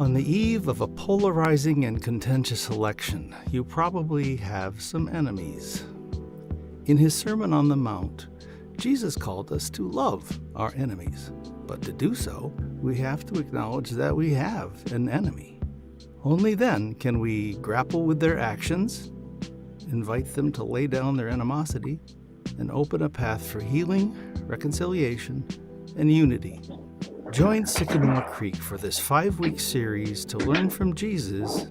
On the eve of a polarizing and contentious election, you probably have some enemies. In his Sermon on the Mount, Jesus called us to love our enemies, but to do so, we have to acknowledge that we have an enemy. Only then can we grapple with their actions, invite them to lay down their animosity, and open a path for healing, reconciliation, and unity. Join Sycamore Creek for this 5-week series to learn from Jesus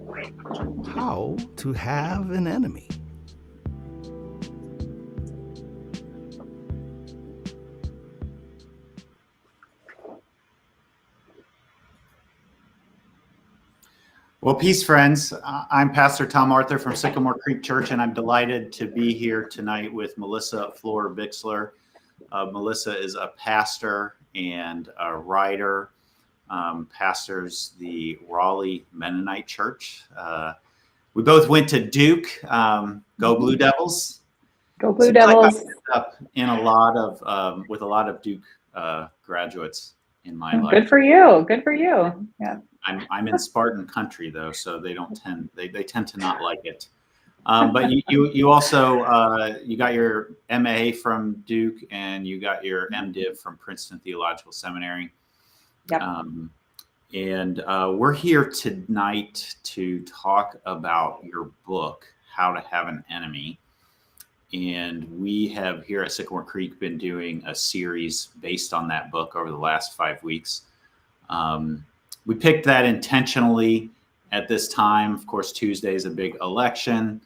how to have an enemy. Well, peace, friends. I'm Pastor Tom Arthur from Sycamore Creek Church, and I'm delighted to be here tonight with Melissa Florer-Bixler. Melissa is a pastor and a writer, pastors the Raleigh Mennonite Church. We both went to Duke. Go Blue Devils! Go Blue Devils! I ended up in a lot of with a lot of Duke graduates in my life. Good for you. Good for you. Yeah. I'm in Spartan country though, so they tend to not like it. But you also you got your MA from Duke and you got your MDiv from Princeton Theological Seminary. Yep. And we're here tonight to talk about your book, How to Have an Enemy. And we have here at Sycamore Creek been doing a series based on that book over the last 5 weeks. We picked that intentionally at this time. Of course, Tuesday is a big election.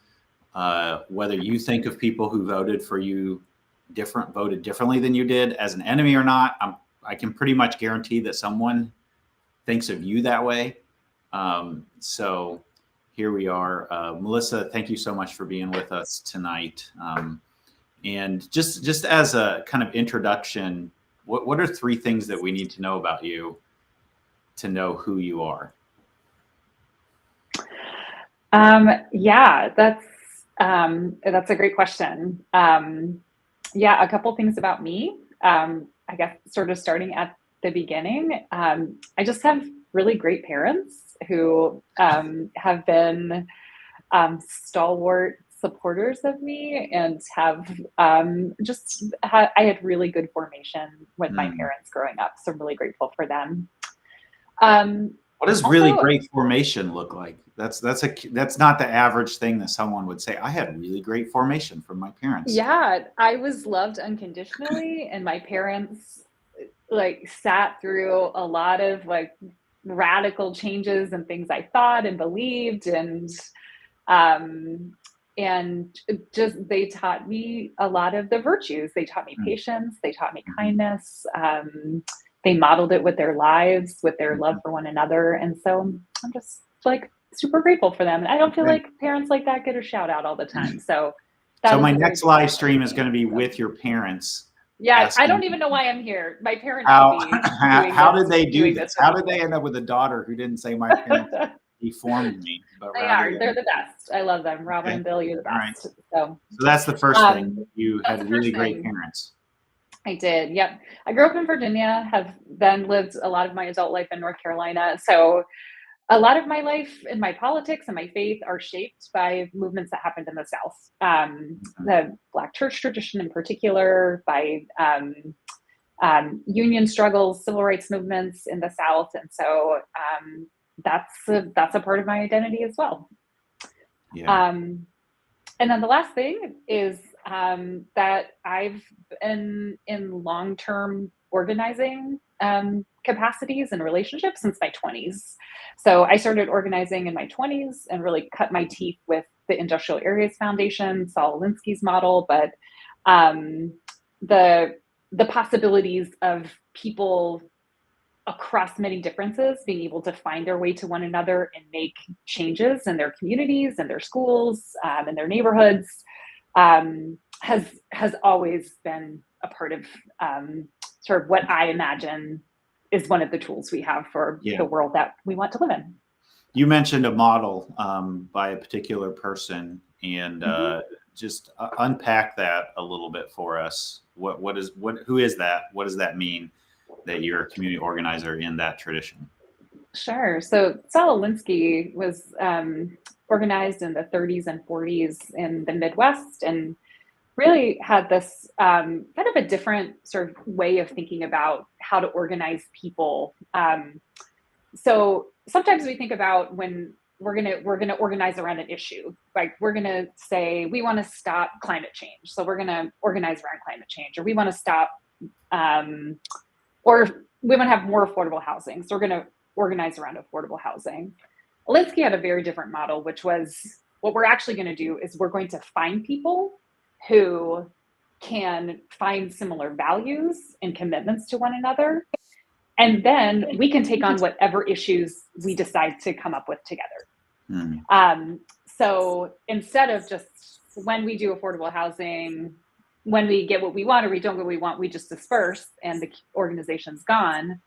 Whether you think of people who voted for you voted differently than you did as an enemy or not, I can pretty much guarantee that someone thinks of you that way. So here we are. Melissa, thank you so much for being with us tonight. And just as a kind of introduction, what are 3 things that we need to know about you to know who you are? Yeah, that's a great question. Yeah, a couple things about me. I guess sort of starting at the beginning. I just have really great parents who have been stalwart supporters of me and have I had really good formation with my parents growing up, so I'm really grateful for them. What does really great formation look like? That's not the average thing that someone would say. I had really great formation from my parents. Yeah, I was loved unconditionally, and my parents sat through a lot of radical changes and things I thought and believed, and just they taught me a lot of the virtues. They taught me patience. They taught me kindness. they modeled it with their lives, with their love for one another. And so I'm just like super grateful for them. And I don't feel like parents like that get a shout out all the time. So so my next live stream is going to be with your parents. Yeah, I don't even know why I'm here. My parents how did they do this? How did they end up with a daughter who didn't say my parents deformed me? But they're the best. I love them. Robin and Bill, you're the best. Right. So that's the first thing. You had really great parents. I did. Yep. I grew up in Virginia, have then lived a lot of my adult life in North Carolina. So a lot of my life and my politics and my faith are shaped by movements that happened in the South. The Black church tradition in particular, by union struggles, civil rights movements in the South. And so that's a part of my identity as well. Yeah. And then the last thing is that I've been in long-term organizing capacities and relationships since my 20s. So I started organizing in my 20s and really cut my teeth with the Industrial Areas Foundation, Saul Alinsky's model, but the possibilities of people across many differences being able to find their way to one another and make changes in their communities and their schools and their neighborhoods has always been a part of sort of what I imagine is one of the tools we have for the world that we want to live in. You mentioned a model by a particular person, and just unpack that a little bit for us. Who is that? What does that mean that you're a community organizer in that tradition? Sure. So Saul Alinsky was organized in the 30s and 40s in the Midwest, and really had this kind of a different sort of way of thinking about how to organize people. So sometimes we think about when we're gonna organize around an issue, like we're gonna say we want to stop climate change, so we're gonna organize around climate change, or we want to stop, or we want to have more affordable housing, so we're gonna organize around affordable housing. Alinsky had a very different model, which was what we're actually going to do is we're going to find people who can find similar values and commitments to one another. And then we can take on whatever issues we decide to come up with together. So instead of just when we do affordable housing, when we get what we want or we don't get what we want, we just disperse and the organization's gone.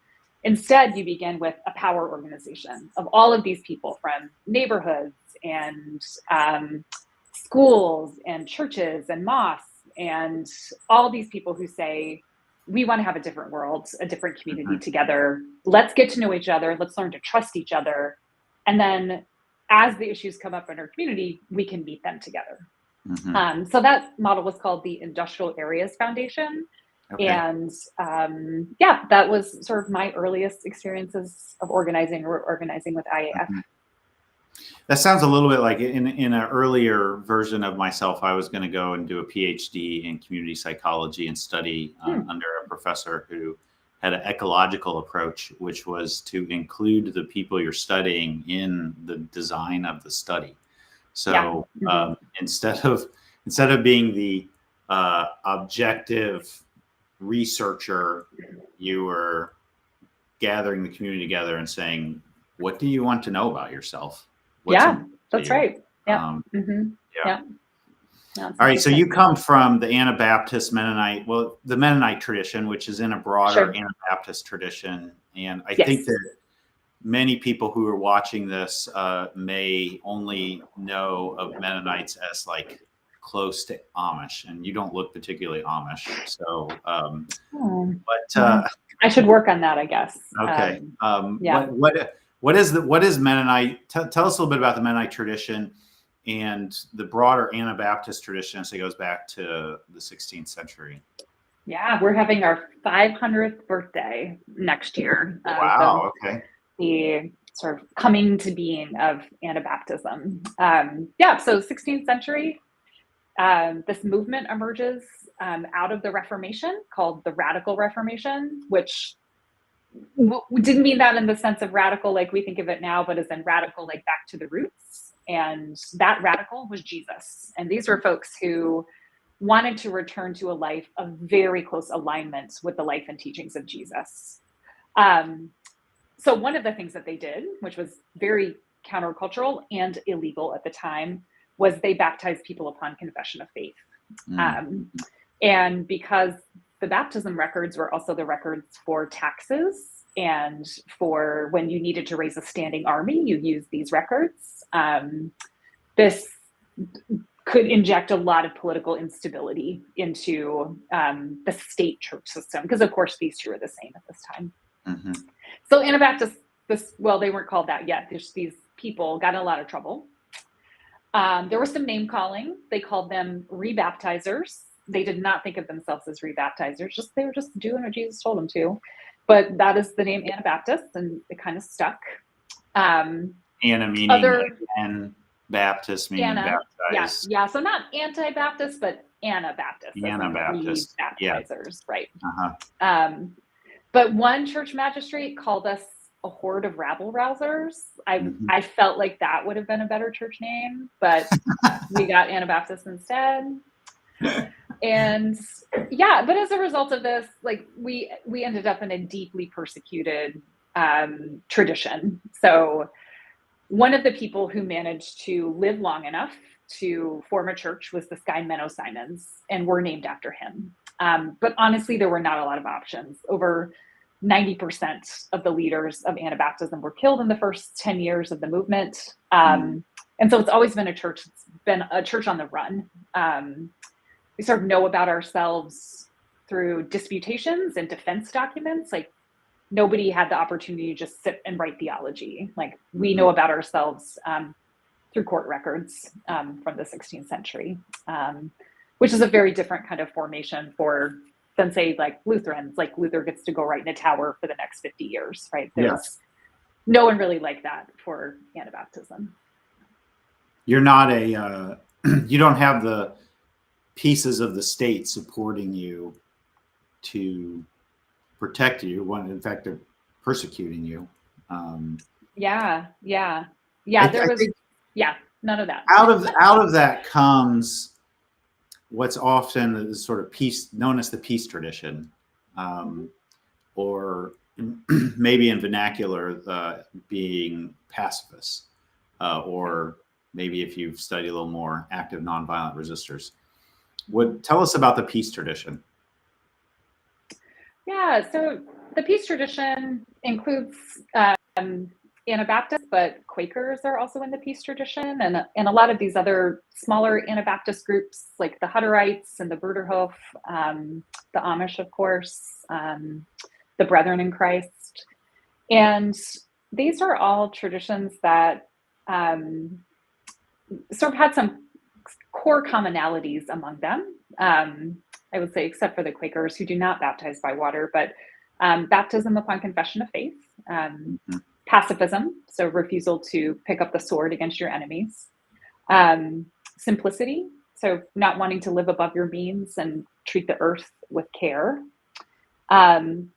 Instead, you begin with a power organization of all of these people from neighborhoods and schools and churches and mosques and all these people who say, we want to have a different world, a different community together. Let's get to know each other. Let's learn to trust each other. And then as the issues come up in our community, we can meet them together. So that model was called the Industrial Areas Foundation. Okay. And that was sort of my earliest experiences of organizing with IAF. That sounds a little bit like in an earlier version of myself, I was going to go and do a PhD in community psychology and study under a professor who had an ecological approach, which was to include the people you're studying in the design of the study. So instead of being the objective researcher, you were gathering the community together and saying, what do you want to know about yourself? That's right. All right. So you come from the Anabaptist Mennonite, the Mennonite tradition, which is in a broader Anabaptist tradition. And I think that many people who are watching this may only know of Mennonites as like close to Amish, and you don't look particularly Amish. So, I should work on that, I guess. Okay. What is Mennonite? Tell us a little bit about the Mennonite tradition and the broader Anabaptist tradition as it goes back to the 16th century. Yeah, we're having our 500th birthday next year. Wow. Okay. The sort of coming to being of Anabaptism. So 16th century, this movement emerges out of the Reformation called the Radical Reformation, which didn't mean that in the sense of radical like we think of it now, but as in radical like back to the roots. And that radical was Jesus. And these were folks who wanted to return to a life of very close alignment with the life and teachings of Jesus. So one of the things that they did, which was very countercultural and illegal at the time, was they baptized people upon confession of faith. And because the baptism records were also the records for taxes and for when you needed to raise a standing army, you used these records. This could inject a lot of political instability into the state church system, because of course these two are the same at this time. So Anabaptists, they weren't called that yet. These people got in a lot of trouble. There was some name calling. They called them rebaptizers. They did not think of themselves as rebaptizers. They were just doing what Jesus told them to. But that is the name Anabaptist, and it kind of stuck. Anna meaning and Baptist meaning baptized. Yeah. So not anti-Baptist, but Anabaptist. Anabaptist. Rebaptizers, right. But one church magistrate called us a horde of rabble-rousers. I felt like that would have been a better church name, but we got Anabaptist instead. And but as a result of this, like we ended up in a deeply persecuted tradition. So one of the people who managed to live long enough to form a church was this guy Menno Simons, and we're named after him. But honestly, there were not a lot of options. Over 90% of the leaders of Anabaptism were killed in the first 10 years of the movement. And so it's always been a church on the run. We sort of know about ourselves through disputations and defense documents. Like nobody had the opportunity to just sit and write theology. Like we know about ourselves through court records from the 16th century, which is a very different kind of formation than say like Lutherans. Like Luther gets to go right in a tower for the next 50 years, right? There's no one really like that for Anabaptism. You're not you don't have the pieces of the state supporting you to protect you when in fact they're persecuting you. None of that. Out of that comes what's often the sort of peace known as the peace tradition, or maybe in vernacular being pacifists, or maybe if you've studied a little more, active nonviolent resistors. Tell us about the peace tradition. Yeah, so the peace tradition includes Anabaptists, but Quakers are also in the peace tradition, and a lot of these other smaller Anabaptist groups like the Hutterites and the Bruderhof, the Amish, of course, the Brethren in Christ. And these are all traditions that sort of had some core commonalities among them. I would say, except for the Quakers who do not baptize by water, but baptism upon confession of faith, pacifism, so refusal to pick up the sword against your enemies, simplicity, so not wanting to live above your means and treat the earth with care, and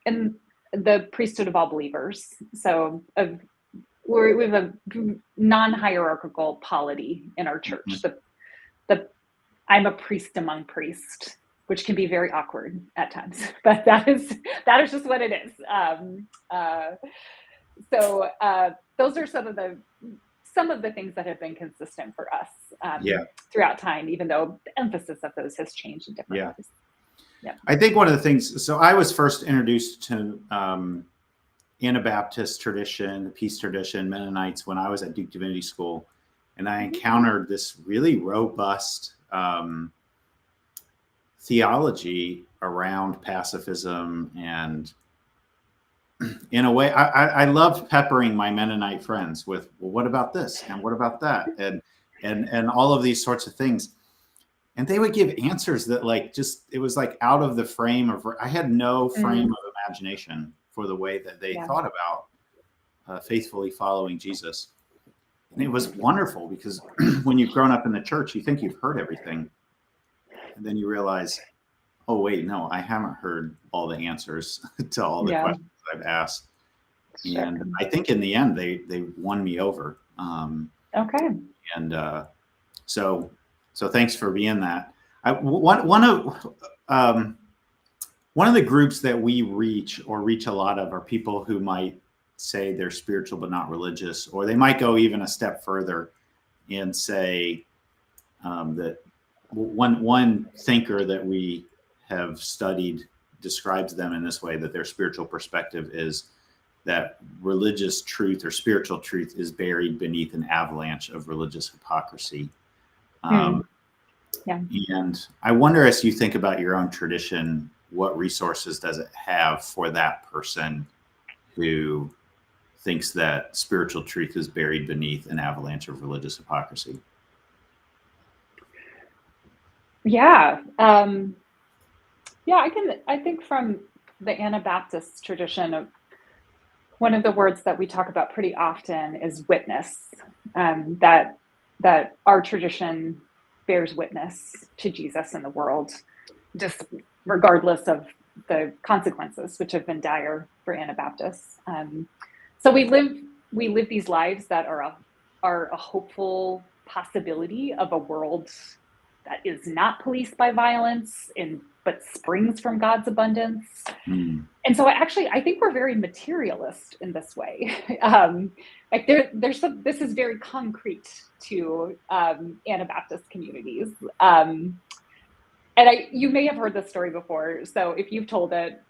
the priesthood of all believers. So we have a non-hierarchical polity in our church. The I'm a priest among priests, which can be very awkward at times, but that is just what it is. So those are some of the things that have been consistent for us throughout time, even though the emphasis of those has changed in different ways. Yeah. I think one of the things, so I was first introduced to Anabaptist tradition, the peace tradition, Mennonites when I was at Duke Divinity School, and I encountered this really robust theology around pacifism, and in a way, I loved peppering my Mennonite friends with, well, what about this and what about that, and all of these sorts of things, and they would give answers that it was like out of the frame of. I had no frame of imagination for the way that they thought about faithfully following Jesus. And it was wonderful because when you've grown up in the church, you think you've heard everything. And then you realize, oh, wait, no, I haven't heard all the answers to all the questions I've asked. Sure. And I think in the end, they won me over. Okay. And so thanks for being that. One of One of the groups that we reach a lot of are people who might say they're spiritual but not religious, or they might go even a step further and say that one thinker that we have studied describes them in this way, that their spiritual perspective is that religious truth or spiritual truth is buried beneath an avalanche of religious hypocrisy. Yeah. And I wonder, as you think about your own tradition, what resources does it have for that person who thinks that spiritual truth is buried beneath an avalanche of religious hypocrisy? Yeah. I think from the Anabaptist tradition, one of the words that we talk about pretty often is witness, that our tradition bears witness to Jesus in the world, just regardless of the consequences, which have been dire for Anabaptists. So we live these lives that are a hopeful possibility of a world that is not policed by violence, but springs from God's abundance. And so I think we're very materialist in this way. Like this is very concrete to Anabaptist communities. And you may have heard this story before, so if you've told it,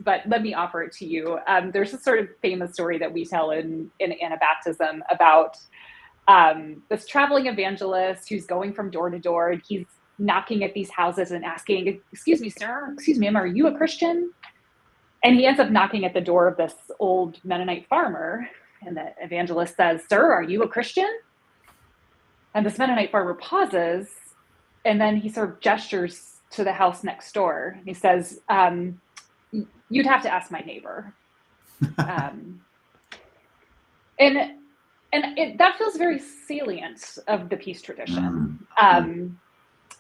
but let me offer it to you. There's a sort of famous story that we tell in Anabaptism about this traveling evangelist who's going from door to door, and he's knocking at these houses and asking, "Excuse me, sir, excuse me, ma'am, are you a Christian?" And he ends up knocking at the door of this old Mennonite farmer, and the evangelist says, "Sir, are you a Christian?" And this Mennonite farmer pauses, and then he sort of gestures to the house next door. He says, "You'd have to ask my neighbor." And that feels very salient of the peace tradition.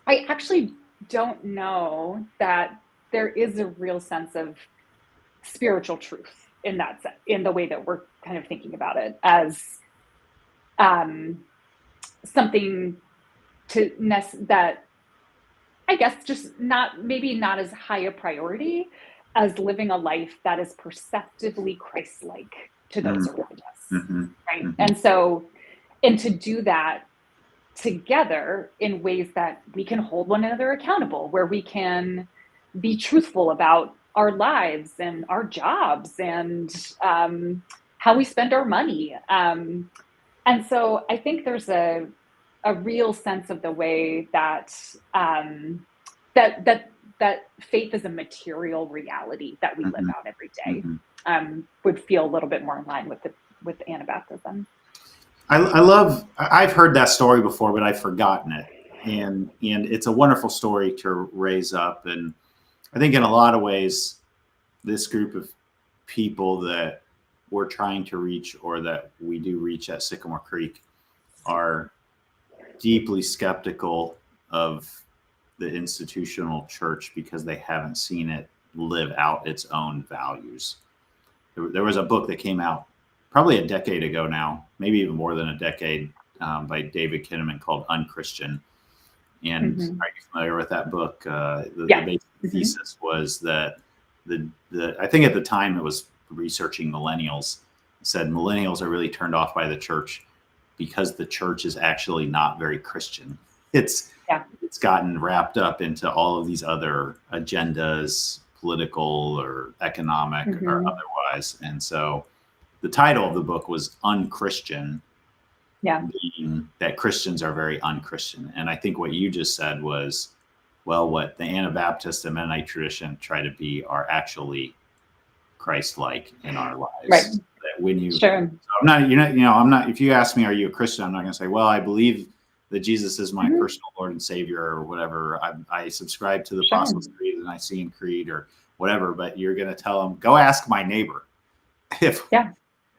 I actually don't know that there is a real sense of spiritual truth in the way that we're kind of thinking about it as something that I guess just maybe not as high a priority as living a life that is perceptively Christ-like to those around us, right? And to do that together in ways that we can hold one another accountable, where we can be truthful about our lives and our jobs and how we spend our money. And so I think there's a real sense of the way that that faith is a material reality that we live out every day, would feel a little bit more in line with Anabaptism. I've heard that story before, but I've forgotten it. And it's a wonderful story to raise up. And I think in a lot of ways, this group of people that we're trying to reach, or that we do reach at Sycamore Creek, are deeply skeptical of the institutional church because they haven't seen it live out its own values. There was a book that came out probably a decade ago now, maybe even more than a decade, by David Kinnaman, called Unchristian. And are you familiar with that book? The basic thesis was that I think at the time it was researching millennials, said millennials are really turned off by the church because the church is actually not very Christian. It's gotten wrapped up into all of these other agendas, political or economic or otherwise. And so the title of the book was Unchristian, meaning that Christians are very unchristian. And I think what you just said was, well, what the Anabaptist and Mennonite tradition try to be are actually Christ-like in our lives. Right. That when you, so I'm not, if you ask me, are you a Christian? I'm not going to say, well, I believe that Jesus is my personal Lord and Savior, or whatever. I subscribe to the Apostles' Creed and Nicene Creed, or whatever. But you're going to tell them, go ask my neighbor.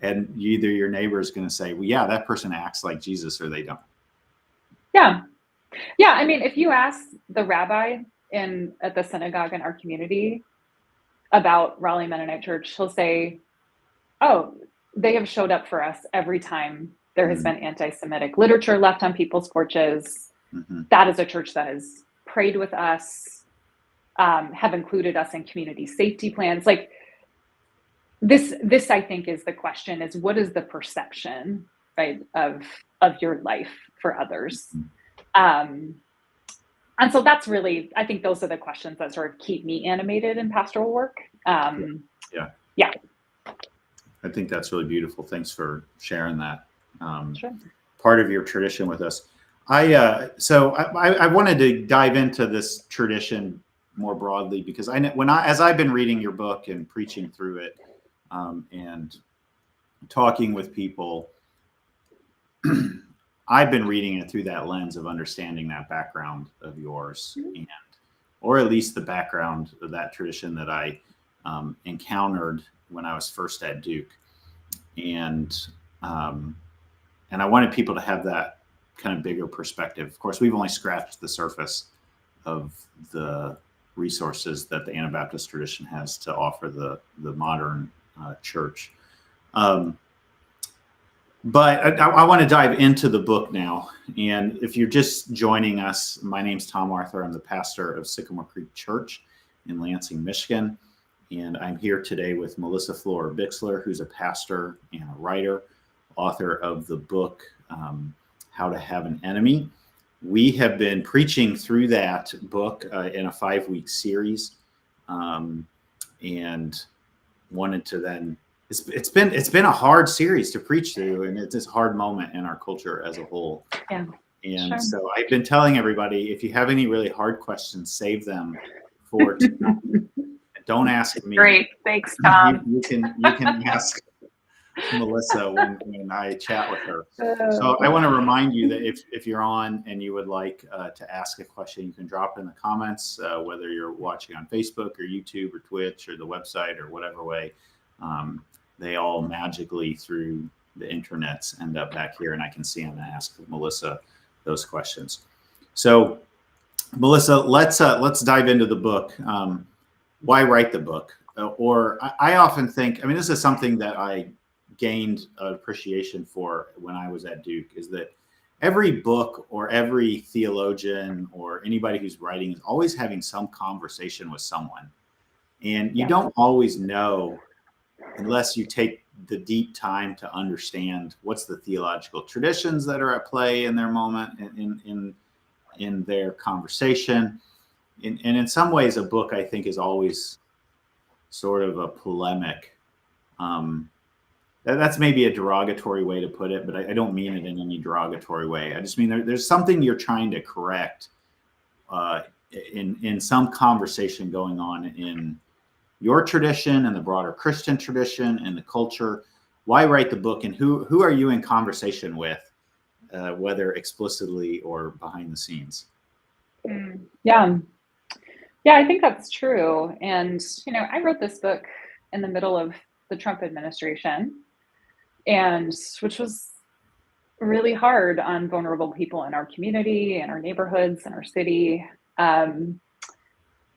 And either your neighbor is going to say, well, yeah, that person acts like Jesus, or they don't. Yeah. I mean, if you ask the rabbi at the synagogue in our community about Raleigh Mennonite Church, he'll say, oh, they have showed up for us every time there has been anti-Semitic literature left on people's porches. That is a church that has prayed with us. have included us in community safety plans. Like this, I think, is the question: is what is the perception, right, of your life for others? And so that's really, I think those are the questions that sort of keep me animated in pastoral work. Yeah. I think that's really beautiful. Thanks for sharing that. Sure. Part of your tradition with us. I wanted to dive into this tradition more broadly, because as I've been reading your book and preaching through it, and talking with people, I've been reading it through that lens of understanding that background of yours, or at least the background of that tradition that I encountered when I was first at Duke, and I wanted people to have that kind of bigger perspective. Of course, we've only scratched the surface of the resources that the Anabaptist tradition has to offer the modern church. But I want to dive into the book now. And if you're just joining us, my name's Tom Arthur. I'm the pastor of Sycamore Creek Church in Lansing, Michigan. And I'm here today with Melissa Florer-Bixler, who's a pastor and a writer, author of the book, How to Have an Enemy. We have been preaching through that book in a 5-week series, and wanted to then, it's been a hard series to preach through, and it's this hard moment in our culture as a whole. Yeah. And Sure. so I've been telling everybody, if you have any really hard questions, save them for tonight. Don't ask me. Great. Thanks, Tom. You can ask Melissa when I chat with her. So I want to remind you that if you're on and you would like to ask a question, you can drop it in the comments, whether you're watching on Facebook or YouTube or Twitch or the website or whatever way. They all magically through the internets end up back here, and I can see them and ask Melissa those questions. So Melissa, let's dive into the book. Why write the book? I often think, I mean, this is something that I gained appreciation for when I was at Duke, is that every book or every theologian or anybody who's writing is always having some conversation with someone. And you don't always know, unless you take the deep time to understand what's the theological traditions that are at play in their moment, in their conversation. And in some ways, a book, I think, is always sort of a polemic. That's maybe a derogatory way to put it, but I don't mean it in any derogatory way. I just mean there's something you're trying to correct in some conversation going on in your tradition and the broader Christian tradition and the culture. Why write the book, and who are you in conversation with, whether explicitly or behind the scenes? Yeah, I think that's true. And, I wrote this book in the middle of the Trump administration, and which was really hard on vulnerable people in our community and our neighborhoods and our city. And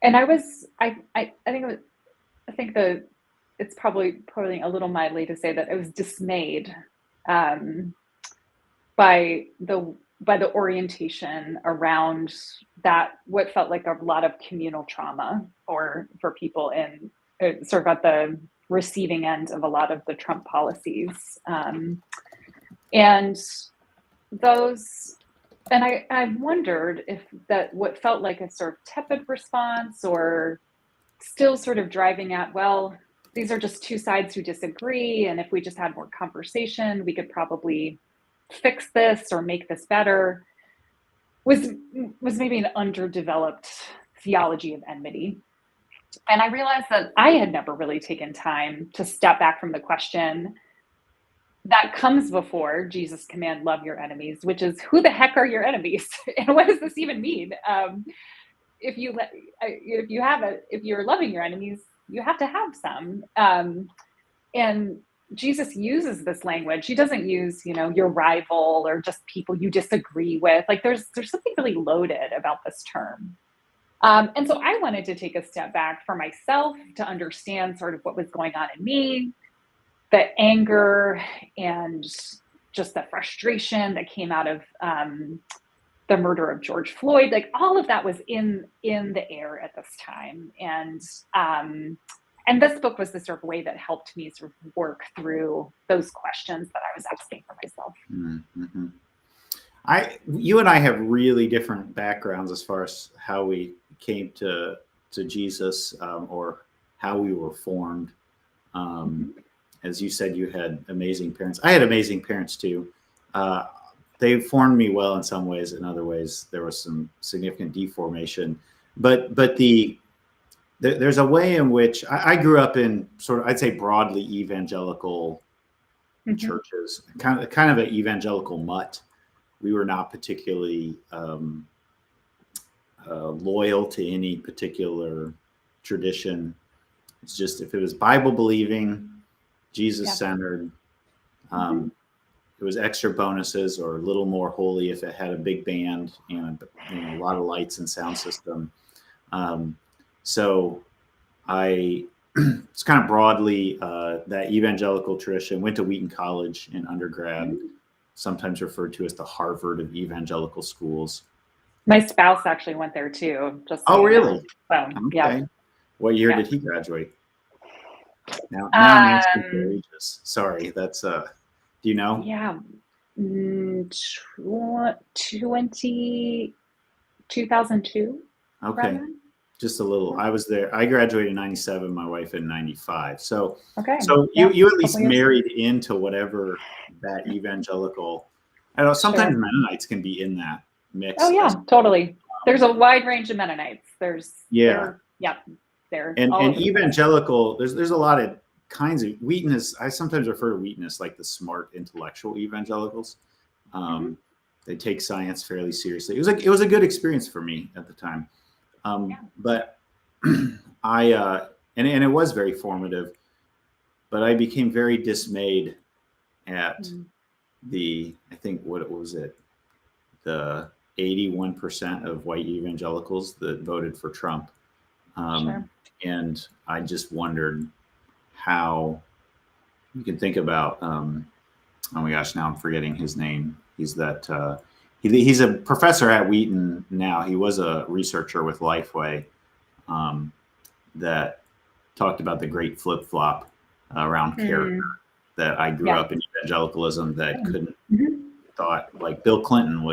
I think it's probably a little mildly to say that I was dismayed by the orientation around that, what felt like a lot of communal trauma, or for people in sort of at the receiving end of a lot of the Trump policies. And I wondered if that what felt like a sort of tepid response, or still sort of driving at, well, these are just two sides who disagree, and if we just had more conversation, we could probably fix this or make this better, was maybe an underdeveloped theology of enmity. And I realized that I had never really taken time to step back from the question that comes before Jesus' command, love your enemies, which is, who the heck are your enemies? And what does this even mean? If you're loving your enemies, you have to have some. And Jesus uses this language. He doesn't use, your rival or just people you disagree with. Like there's something really loaded about this term. And so I wanted to take a step back for myself to understand sort of what was going on in me, the anger and just the frustration that came out of the murder of George Floyd, like all of that was in the air at this time. And this book was the sort of way that helped me sort of work through those questions that I was asking for myself. Mm-hmm. You and I have really different backgrounds as far as how we came to Jesus, or how we were formed. As you said, you had amazing parents. I had amazing parents too. They formed me well in some ways. In other ways, there was some significant deformation. But there's a way in which I grew up in sort of, I'd say, broadly evangelical churches, kind of an evangelical mutt. We were not particularly loyal to any particular tradition. It's just, if it was Bible believing, Jesus centered, it was extra bonuses, or a little more holy if it had a big band and a lot of lights and sound system. So it's kind of broadly that evangelical tradition. Went to Wheaton College in undergrad, sometimes referred to as the Harvard of evangelical schools. My spouse actually went there too. Just so really? So, okay. Yeah. What year did he graduate? Now I'm asking for ages. Sorry, that's do you know? Yeah, 2002. Okay, rather. Just a little. I was there. I graduated in '97. My wife in '95. So okay. So you at least married into whatever that evangelical. I know sometimes Mennonites can be in that mix. Oh yeah, totally. There's a wide range of Mennonites. There's and evangelical. There's a lot of kinds of Wheaton is. I sometimes refer to Wheaton as like the smart intellectual evangelicals. They take science fairly seriously. It was a good experience for me at the time. But and it was very formative, but I became very dismayed at I think, what was it? The 81% of white evangelicals that voted for Trump. And I just wondered how you can think about, oh my gosh, now I'm forgetting his name. He's that, he's a professor at Wheaton now. He was a researcher with Lifeway that talked about the great flip-flop around character, that I grew up in evangelicalism that couldn't thought, like Bill Clinton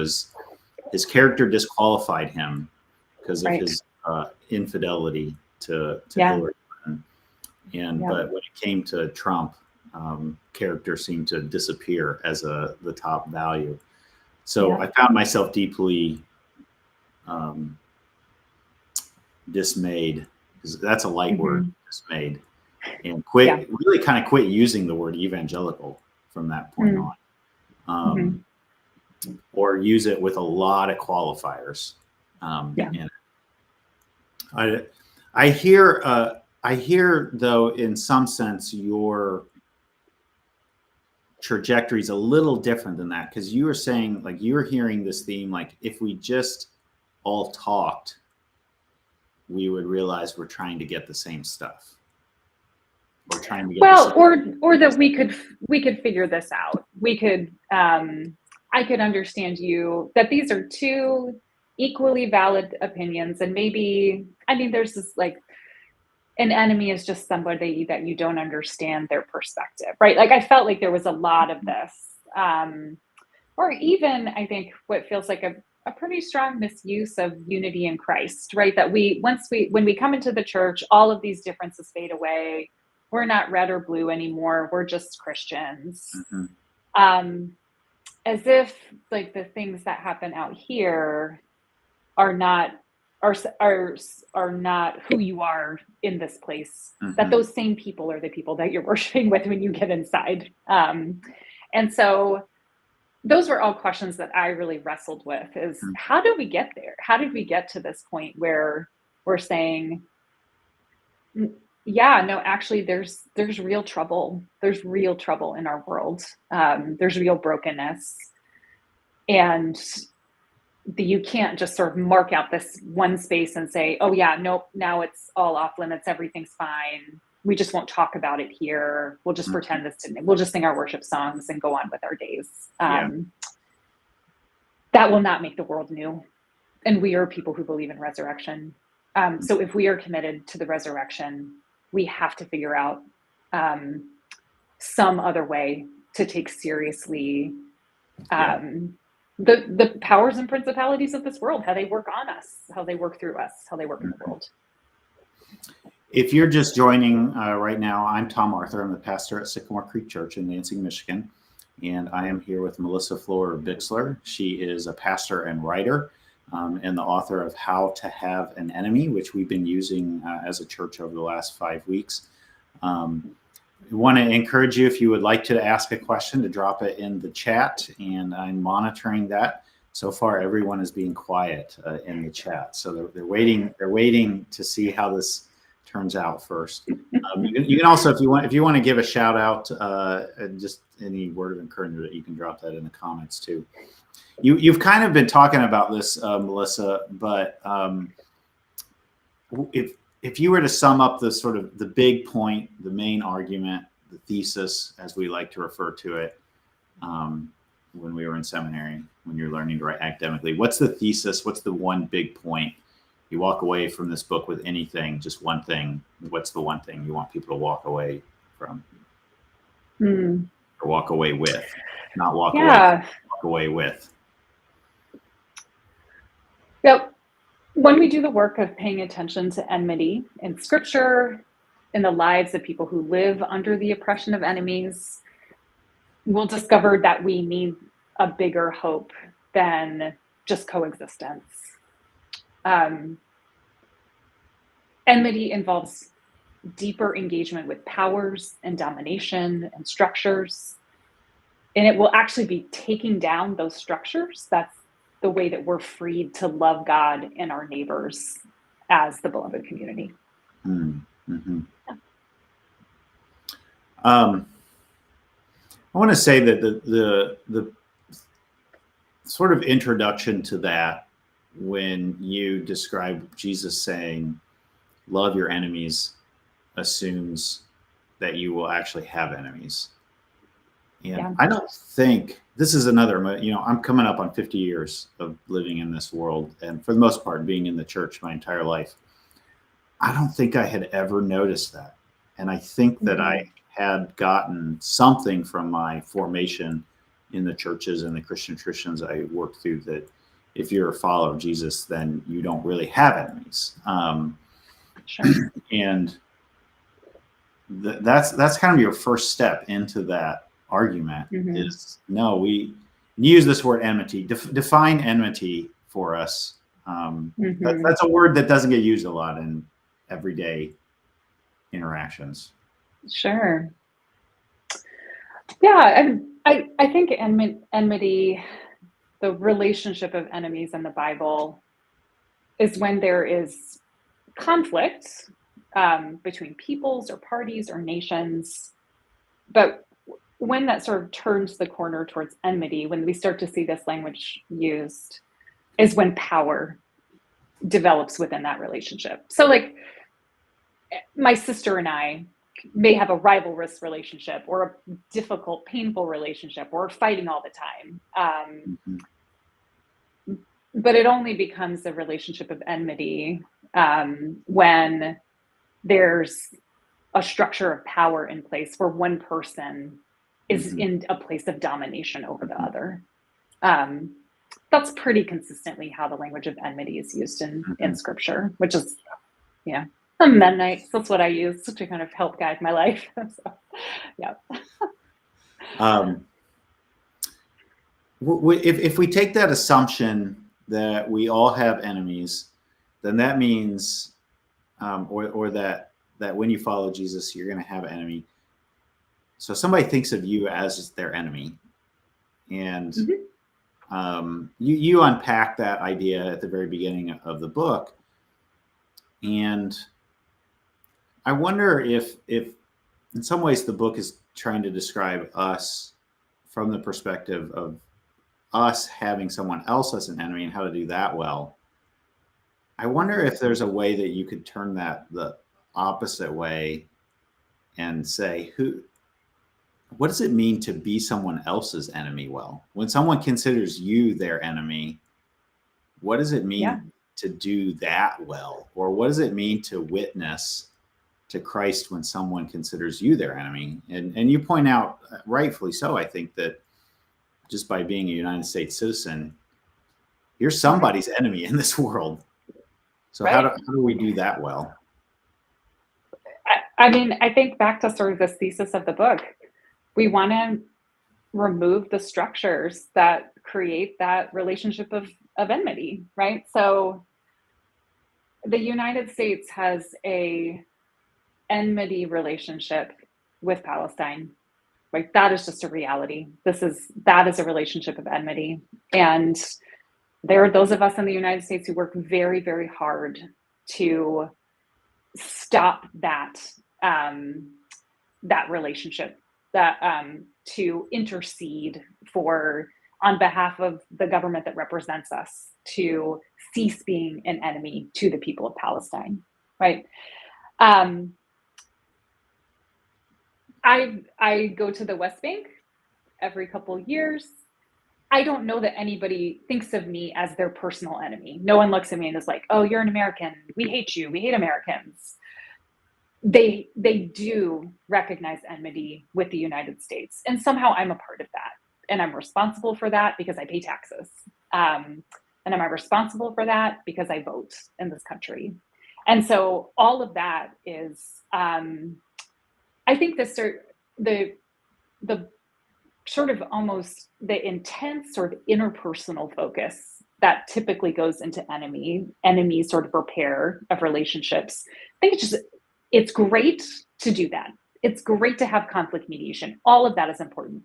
his character disqualified him because of his infidelity to Hillary Clinton. But when it came to Trump, character seemed to disappear as the top value. So I found myself deeply dismayed, because that's a light word, dismayed, and really kind of quit using the word evangelical from that point on, or use it with a lot of qualifiers. And I hear though, in some sense, your trajectory is a little different than that, because you were saying, like, you were hearing this theme, like, if we just all talked, we would realize we're trying to get the same stuff. We're trying to get or that we could figure this out. We could I could understand you that these are two equally valid opinions, and maybe, I mean, there's this, like, an enemy is just somebody that you don't understand their perspective, right? Like, I felt like there was a lot of this, or even, I think, what feels like a pretty strong misuse of unity in Christ, right? That when we come into the church, all of these differences fade away. We're not red or blue anymore. We're just Christians. As if, like, the things that happen out here are not who you are in this place, that those same people are the people that you're worshiping with when you get inside. And so those were all questions that I really wrestled with, is how did we get there? How did we get to this point where we're saying, yeah, no, actually there's real trouble. There's real trouble in our world. There's real brokenness. And you can't just sort of mark out this one space and say, oh yeah, nope, now it's all off limits. Everything's fine. We just won't talk about it here. We'll just pretend this didn't. We'll just sing our worship songs and go on with our days. that will not make the world new. And we are people who believe in resurrection. So if we are committed to the resurrection, we have to figure out some other way to take seriously the powers and principalities of this world, how they work on us, how they work through us, how they work in the world. If you're just joining right now, I'm Tom Arthur. I'm the pastor at Sycamore Creek Church in Lansing, Michigan. And I am here with Melissa Florer-Bixler. She is a pastor and writer and the author of How to Have an Enemy, which we've been using as a church over the last 5 weeks. We want to encourage you, if you would like to ask a question, to drop it in the chat, and I'm monitoring that. So far, everyone is being quiet in the chat, so they're waiting. They're waiting to see how this turns out first. You can also, if you want to give a shout out, just any word of encouragement, you can drop that in the comments too. You've kind of been talking about this, Melissa, but if you were to sum up the sort of the big point, the main argument, the thesis, as we like to refer to it, when we were in seminary, when you're learning to write academically, what's the thesis? What's the one big point? You walk away from this book with anything, just one thing. What's the one thing you want people to walk away from? Or walk away with? Not walk away. Walk away with. Yep. When we do the work of paying attention to enmity in Scripture, in the lives of people who live under the oppression of enemies, we'll discover that we need a bigger hope than just coexistence. Enmity involves deeper engagement with powers and domination and structures, and it will actually be taking down those structures. That's the way that we're freed to love God and our neighbors as the beloved community. Mm-hmm. I want to say that the sort of introduction to that, when you describe Jesus saying, love your enemies, assumes that you will actually have enemies. And I don't think, this is another, I'm coming up on 50 years of living in this world, and for the most part, being in the church my entire life. I don't think I had ever noticed that. And I think that I had gotten something from my formation in the churches and the Christian traditions I worked through, that if you're a follower of Jesus, then you don't really have enemies. Sure. And that's kind of your first step into that argument is, no, we use this word enmity. Define enmity for us. That's a word that doesn't get used a lot in everyday interactions. Sure. Yeah, I think enmity, the relationship of enemies in the Bible, is when there is conflict between peoples or parties or nations. But when that sort of turns the corner towards enmity, when we start to see this language used, is when power develops within that relationship. So like my sister and I may have a rivalrous relationship, or a difficult, painful relationship, or fighting all the time. But it only becomes a relationship of enmity when there's a structure of power in place where one person is in a place of domination over the other. That's pretty consistently how the language of enmity is used in Scripture, which is, I'm Mennonite. That's what I use to kind of help guide my life. So, yeah. If we take that assumption that we all have enemies, then that means, or that when you follow Jesus, you're going to have an enemy. So somebody thinks of you as their enemy, and you unpack that idea at the very beginning of the book. And I wonder if in some ways the book is trying to describe us from the perspective of us having someone else as an enemy and how to do that well. I wonder if there's a way that you could turn that the opposite way and say, what does it mean to be someone else's enemy well? When someone considers you their enemy, what does it mean to do that well? Or what does it mean to witness to Christ when someone considers you their enemy? And you point out, rightfully so, I think, that just by being a United States citizen, you're somebody's enemy in this world. So how do we do that well? I mean, I think back to sort of this thesis of the book, we want to remove the structures that create that relationship of enmity, right? So the United States has a enmity relationship with Palestine. Like, that is just a reality. That is a relationship of enmity. And there are those of us in the United States who work very, very hard to stop that that relationship, to intercede on behalf of the government that represents us, to cease being an enemy to the people of Palestine, right? I go to the West Bank every couple of years. I don't know that anybody thinks of me as their personal enemy. No one looks at me and is like, "Oh, you're an American. We hate you. We hate Americans." They do recognize enmity with the United States, and somehow I'm a part of that, and I'm responsible for that because I pay taxes, and am I responsible for that because I vote in this country? And so all of that is, I think the sort of almost the intense sort of interpersonal focus that typically goes into enemy sort of repair of relationships. I think it's great to do that. It's great to have conflict mediation. All of that is important.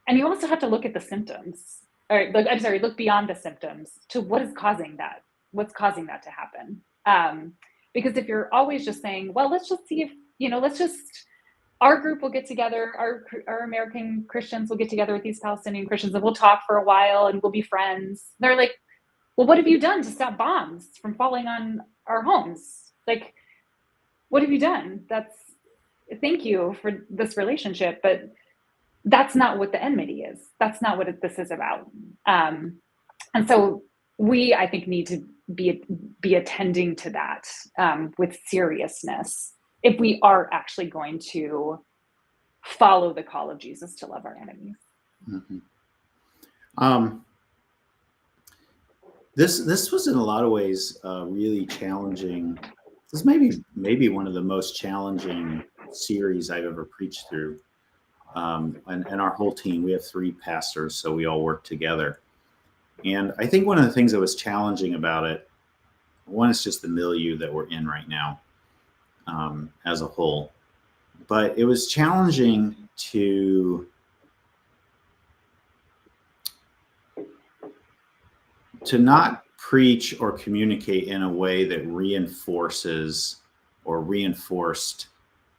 And you also have to look at the symptoms. Look beyond the symptoms to what is causing that. What's causing that to happen? Because if you're always just saying, well, let's just see if, our group will get together, our American Christians will get together with these Palestinian Christians and we'll talk for a while and we'll be friends. They're like, well, what have you done to stop bombs from falling on our homes? Like, what have you done? Thank you for this relationship, but that's not what the enmity is. That's not what this is about. And so we, I think, need to be attending to that with seriousness if we are actually going to follow the call of Jesus to love our enemies. Mm-hmm. This was in a lot of ways really challenging. This may be one of the most challenging series I've ever preached through. And our whole team, we have 3 pastors, so we all work together. And I think one of the things that was challenging about it, one is just the milieu that we're in right now as a whole. But it was challenging to not preach or communicate in a way that reinforces or reinforced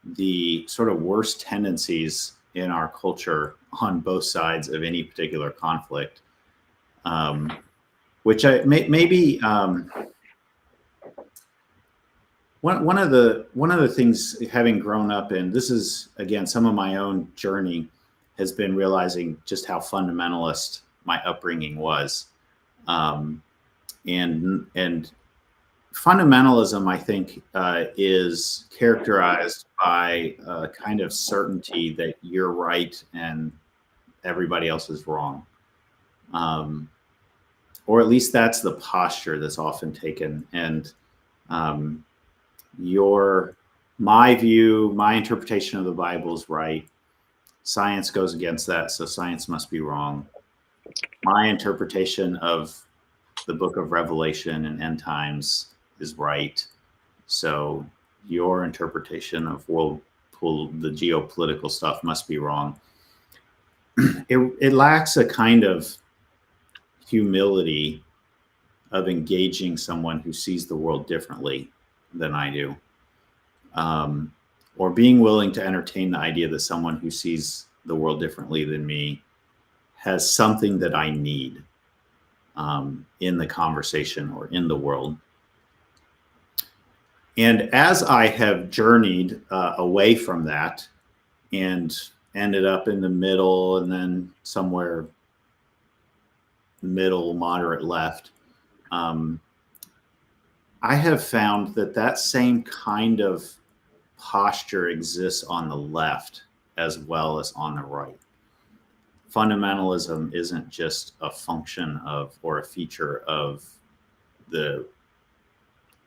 the sort of worst tendencies in our culture on both sides of any particular conflict, which maybe one of the things, having grown up in, this is again some of my own journey, has been realizing just how fundamentalist my upbringing was, and fundamentalism, I think, is characterized by a kind of certainty that you're right and everybody else is wrong. Or at least that's the posture that's often taken. And my view, my interpretation of the Bible is right. Science goes against that, so science must be wrong. My interpretation of the book of Revelation and end times is right. So your interpretation of the geopolitical stuff must be wrong. It lacks a kind of humility of engaging someone who sees the world differently than I do, or being willing to entertain the idea that someone who sees the world differently than me has something that I need in the conversation or in the world. And as I have journeyed away from that and ended up in the middle, and then somewhere middle, moderate left. I have found that same kind of posture exists on the left as well as on the right. Fundamentalism isn't just a function of or a feature of the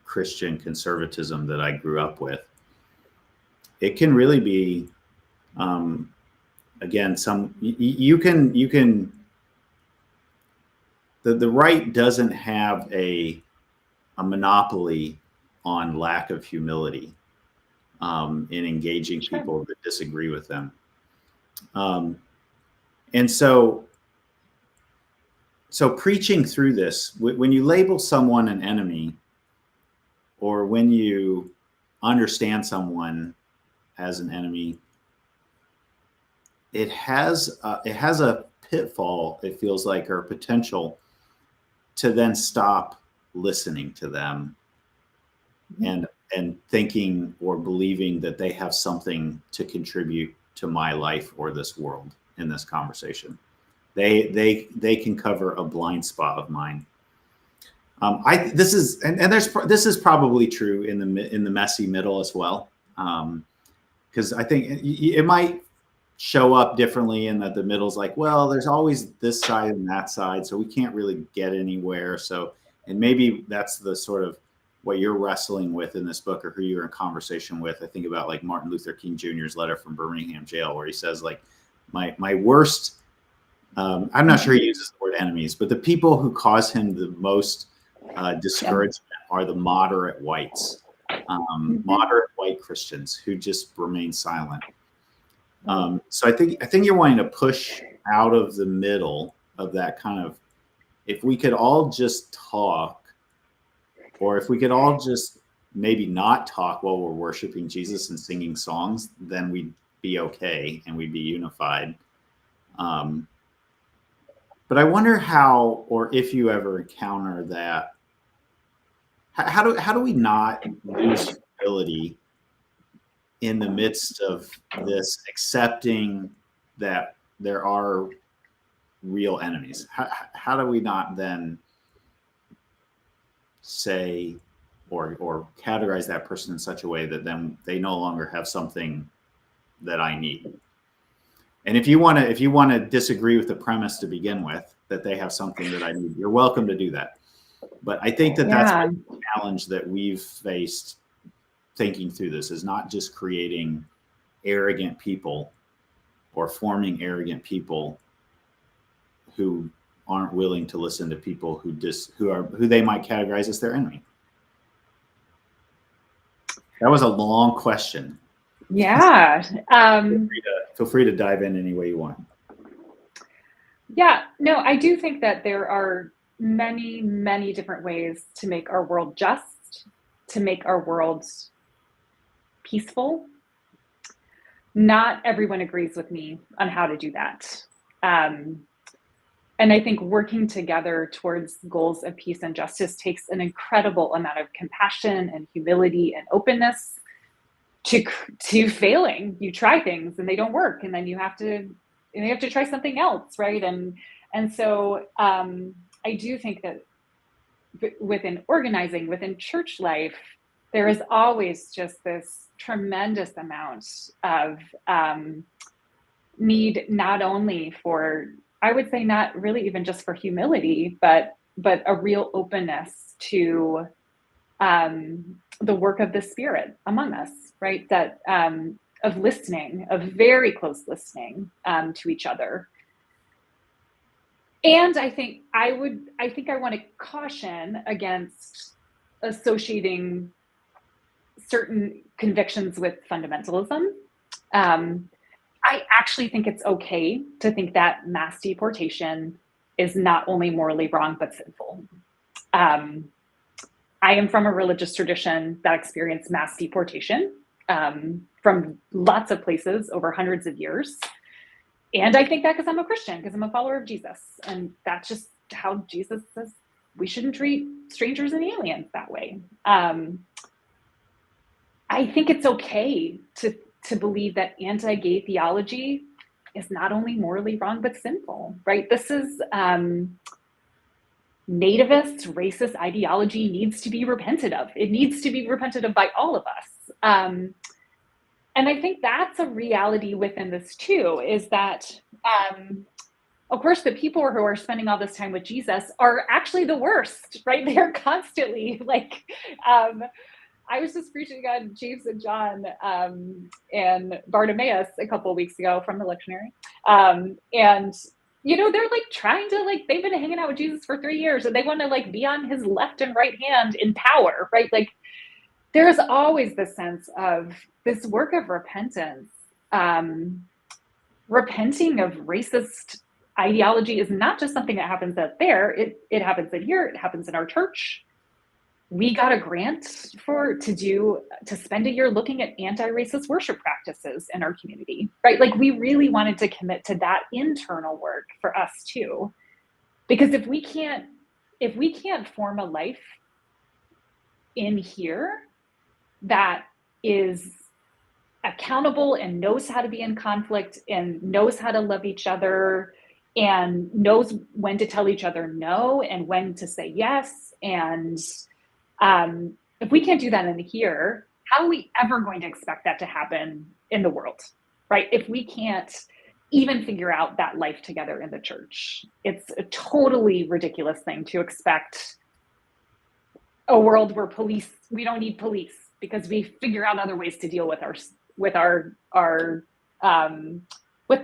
Christian conservatism that I grew up with. It can really be, again, the right doesn't have a monopoly on lack of humility in engaging people that disagree with them. And so preaching through this, when you label someone an enemy, or when you understand someone as an enemy, it has a pitfall, it feels like, or potential to then stop listening to them and thinking or believing that they have something to contribute to my life or this world in this conversation. They can cover a blind spot of mine. This is probably true in the messy middle as well, because I think it might show up differently in that the middle's like, well, there's always this side and that side, so we can't really get anywhere. So, and maybe that's the sort of what you're wrestling with in this book, or who you're in conversation with. I think about like Martin Luther King Jr.'s letter from Birmingham jail, where he says, like, my worst, I'm not sure he uses the word enemies, but the people who cause him the most discouragement are the moderate whites, moderate white Christians who just remain silent. So I think you're wanting to push out of the middle of that kind of, if we could all just talk, or if we could all just maybe not talk while we're worshiping Jesus and singing songs, then we'd be okay and we'd be unified. But I wonder how, or if you ever encounter that, how do we not lose humility in the midst of this, accepting that there are real enemies? How do we not then say or categorize that person in such a way that then they no longer have something that I need? And if you want to disagree with the premise to begin with, that they have something that I need, you're welcome to do that. But I think that's the challenge that we've faced thinking through this, is not just creating arrogant people or forming arrogant people who aren't willing to listen to people who they might categorize as their enemy. That was a long question. Yeah. Feel free to dive in any way you want. Yeah, no, I do think that there are many, many different ways to make our world just, to make our world peaceful. Not everyone agrees with me on how to do that. And I think working together towards goals of peace and justice takes an incredible amount of compassion and humility and openness to failing. You try things and they don't work, and then you have to try something else, right? And so I do think that within organizing, within church life, there is always just this tremendous amount of need, not only for, I would say, not really even just for humility, but a real openness to the work of the Spirit among us, right? That of listening, of very close listening to each other. And I think I want to caution against associating certain convictions with fundamentalism. I actually think it's okay to think that mass deportation is not only morally wrong, but sinful. I am from a religious tradition that experienced mass deportation from lots of places over hundreds of years. And I think that because I'm a Christian, because I'm a follower of Jesus. And that's just how Jesus says we shouldn't treat strangers and aliens that way. I think it's okay to believe that anti-gay theology is not only morally wrong, but sinful, right? This is nativist, racist ideology needs to be repented of. It needs to be repented of by all of us. And I think that's a reality within this too, is that, of course, the people who are spending all this time with Jesus are actually the worst, right? They're constantly like, I was just preaching on James and John and Bartimaeus a couple of weeks ago from the lectionary. And they're like trying to they've been hanging out with Jesus for 3 years and they want to be on his left and right hand in power, right? Like there's always this sense of this work of repentance. Repenting of racist ideology is not just something that happens out there. It happens in here. It happens in our church. We got a grant to spend a year looking at anti-racist worship practices in our community, right? Like we really wanted to commit to that internal work for us too, because if we can't form a life in here that is accountable and knows how to be in conflict and knows how to love each other and knows when to tell each other no and when to say yes, and if we can't do that in here, how are we ever going to expect that to happen in the world, right? If we can't even figure out that life together in the church, it's a totally ridiculous thing to expect a world where we don't need police because we figure out other ways to deal with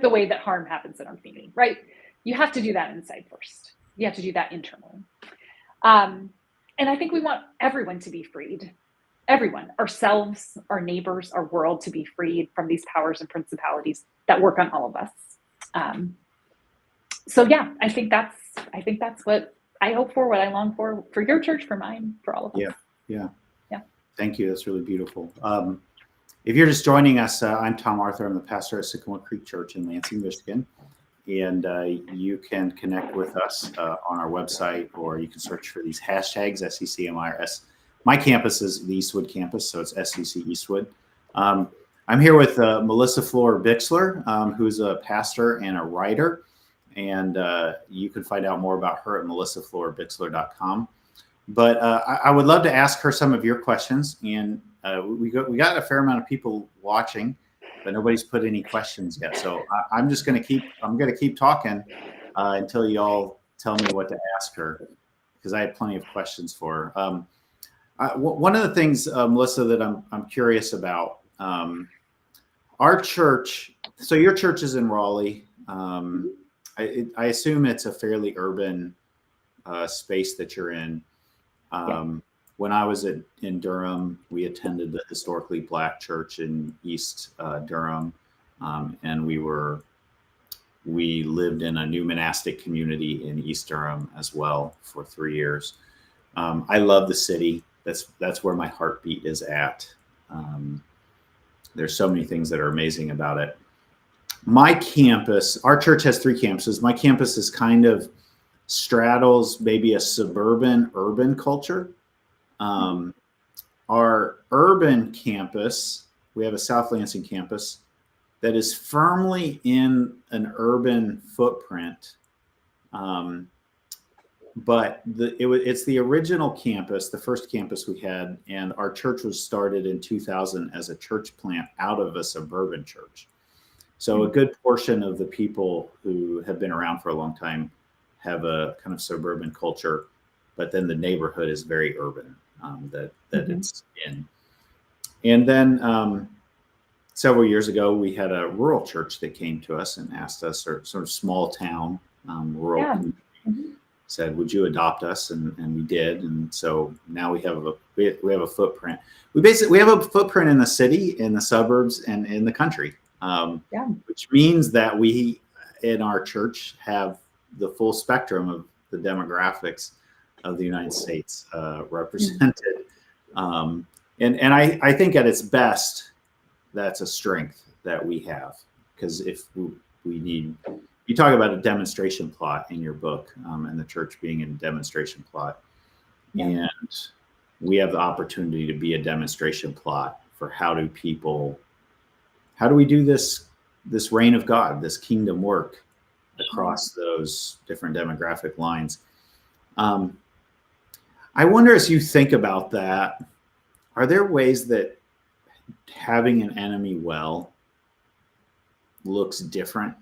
the way that harm happens in our community, right? You have to do that inside first. You have to do that internally. And I think we want everyone to be freed. Everyone, ourselves, our neighbors, our world to be freed from these powers and principalities that work on all of us. So yeah, I think that's what I hope for, what I long for your church, for mine, for all of us. Yeah. Thank you. That's really beautiful. If you're just joining us, I'm Tom Arthur. I'm the pastor at Sycamore Creek Church in Lansing, Michigan. And you can connect with us on our website, or you can search for these hashtags, SCCMI or S. My campus is the Eastwood campus, so it's SCC Eastwood. I'm here with Melissa Florer-Bixler, who's a pastor and a writer. And you can find out more about her at melissaflorerbixler.com. But I would love to ask her some of your questions. And we got a fair amount of people watching, but nobody's put any questions yet. So I'm going to keep talking until y'all tell me what to ask her, because I have plenty of questions for her. One of the things, Melissa, that I'm curious about, our church. So your church is in Raleigh. I assume it's a fairly urban space that you're in. When I was in Durham, we attended the historically Black church in East Durham, and we lived in a new monastic community in East Durham as well for 3 years. I love the city. That's where my heartbeat is at. There's so many things that are amazing about it. My campus, our church has 3 campuses. My campus is kind of straddles maybe a suburban urban culture. Our urban campus, we have a South Lansing campus that is firmly in an urban footprint. But it's the original campus, the first campus we had, and our church was started in 2000 as a church plant out of a suburban church. So a good portion of the people who have been around for a long time have a kind of suburban culture, but then the neighborhood is very urban that it's in. And then several years ago, we had a rural church that came to us and asked us, or sort of small town, rural community, said, would you adopt us? And we did. And so now we have a footprint. We have a footprint in the city, in the suburbs, and in the country, which means that we in our church have the full spectrum of the demographics of the United States represented. And I think at its best, that's a strength that we have, because if we need, you talk about a demonstration plot in your book, and the church being a demonstration plot, and we have the opportunity to be a demonstration plot for how do we do this this reign of God, this kingdom work across those different demographic lines. I wonder, as you think about that, are there ways that having an enemy well looks different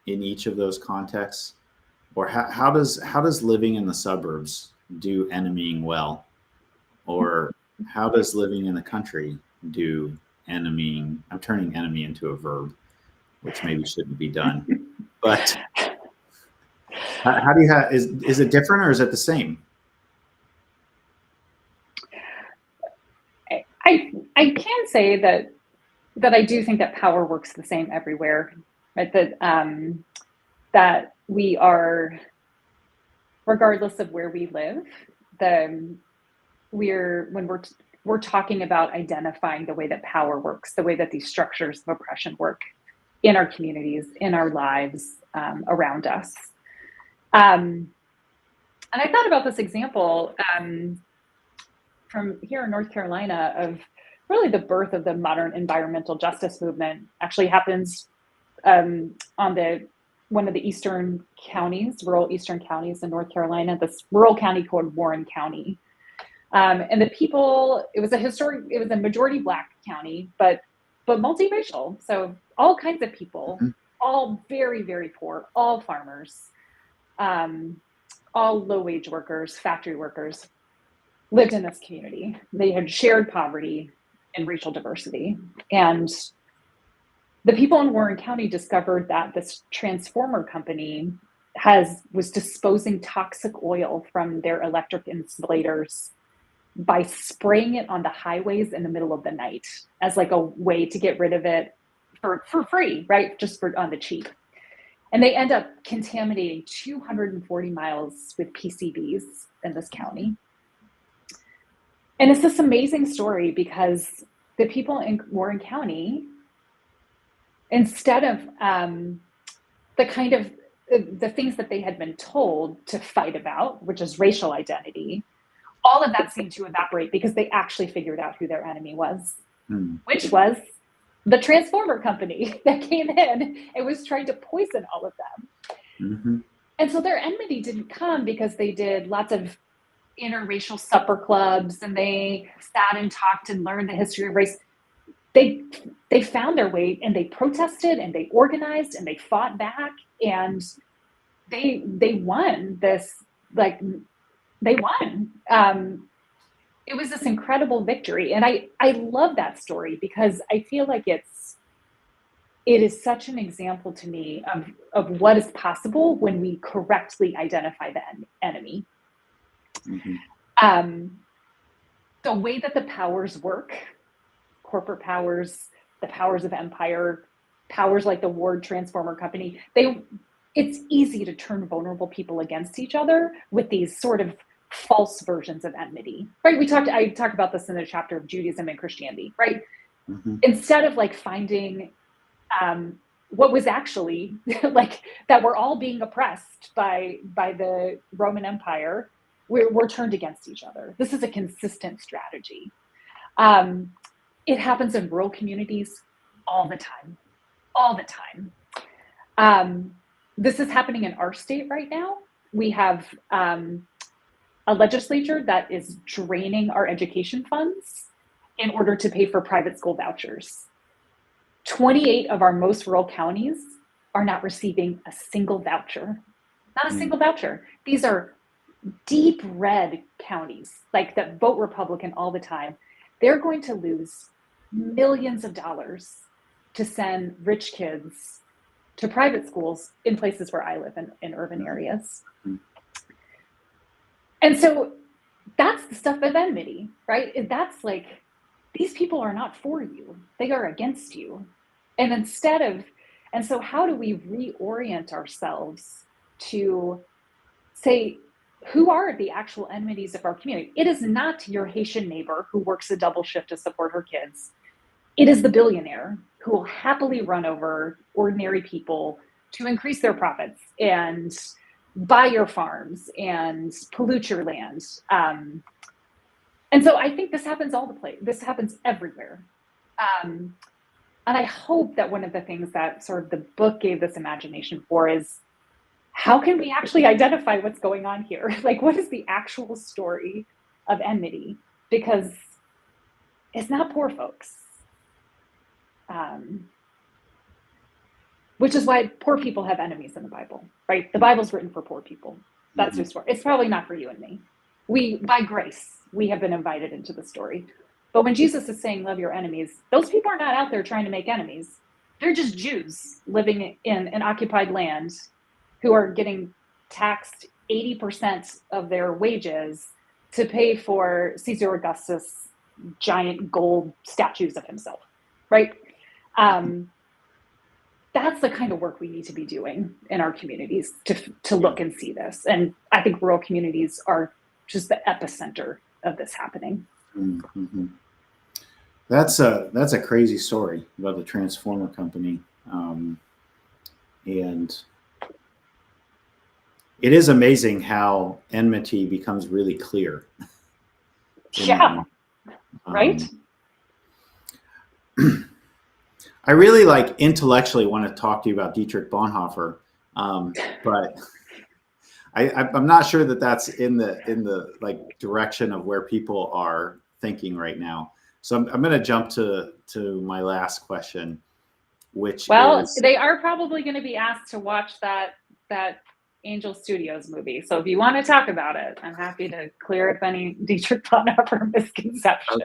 in each of those contexts? Or how does living in the suburbs do enemying well? Or how does living in the country do enemying? I'm turning enemy into a verb, which maybe shouldn't be done. But how do you have, is it different or is it the same? I can say that I do think that power works the same everywhere, right? That we are, regardless of where we live, when we're talking about identifying the way that power works, the way that these structures of oppression work in our communities, in our lives, around us. And I thought about this example from here in North Carolina of really the birth of the modern environmental justice movement. Actually happens on one of the eastern counties, rural eastern counties in North Carolina, this rural county called Warren County. And the people, it was a majority Black county, but multiracial. So all kinds of people, all very, very poor, all farmers, all low-wage workers, factory workers, lived in this community. They had shared poverty and racial diversity. And the people in Warren County discovered that this transformer company was disposing toxic oil from their electric insulators by spraying it on the highways in the middle of the night as like a way to get rid of it for free, right? Just on the cheap. And they end up contaminating 240 miles with PCBs in this county. And it's this amazing story because the people in Warren County, instead of the things that they had been told to fight about, which is racial identity, all of that seemed to evaporate because they actually figured out who their enemy was, which was the transformer company that came in and was trying to poison all of them. And so their enmity didn't come because they did lots of interracial supper clubs and they sat and talked and learned the history of race. They found their way and they protested and they organized and they fought back and they won this, like they won. It was this incredible victory. And I love that story because I feel like it is such an example to me of what is possible when we correctly identify the enemy. The way that the powers work, corporate powers, the powers of empire, powers like the Ward Transformer Company, it's easy to turn vulnerable people against each other with these sort of false versions of enmity, right? I talk about this in the chapter of Judaism and Christianity, right? Instead of like finding what was actually like that we're all being oppressed by the Roman Empire, we're turned against each other. This is a consistent strategy. It happens in rural communities all the time. This is happening in our state right now. We have a legislature that is draining our education funds in order to pay for private school vouchers. 28 of our most rural counties are not receiving a single voucher. Not a single voucher. These are deep red counties, like that vote Republican all the time. They're going to lose millions of dollars to send rich kids to private schools in places where I live in urban areas. And so that's the stuff of enmity, right? That's like, these people are not for you. They are against you. And so how do we reorient ourselves to say, who are the actual enmities of our community? It is not your Haitian neighbor who works a double shift to support her kids. It is the billionaire who will happily run over ordinary people to increase their profits and buy your farms and pollute your land. And so I think this happens all the place. This happens everywhere. And I hope that one of the things that sort of the book gave this imagination for is, how can we actually identify what's going on here? Like, what is the actual story of enmity? Because it's not poor folks. Which is why poor people have enemies in the Bible, right? The Bible's written for poor people. That's their story. It's probably not for you and me. We, by grace, we have been invited into the story. But when Jesus is saying, love your enemies, those people are not out there trying to make enemies. They're just Jews living in an occupied land who are getting taxed 80% of their wages to pay for Caesar Augustus' giant gold statues of himself, right? That's the kind of work we need to be doing in our communities to look and see this. And I think rural communities are just the epicenter of this happening. Mm-hmm. That's a crazy story about the Transformer company. And it is amazing how enmity becomes really clear. Yeah. Right? I really intellectually want to talk to you about Dietrich Bonhoeffer, but I'm not sure that that's in the direction of where people are thinking right now. So I'm going to jump to my last question, which is, they are probably going to be asked to watch that Angel Studios movie. So if you want to talk about it, I'm happy to clear up any Dietrich Bonhoeffer misconceptions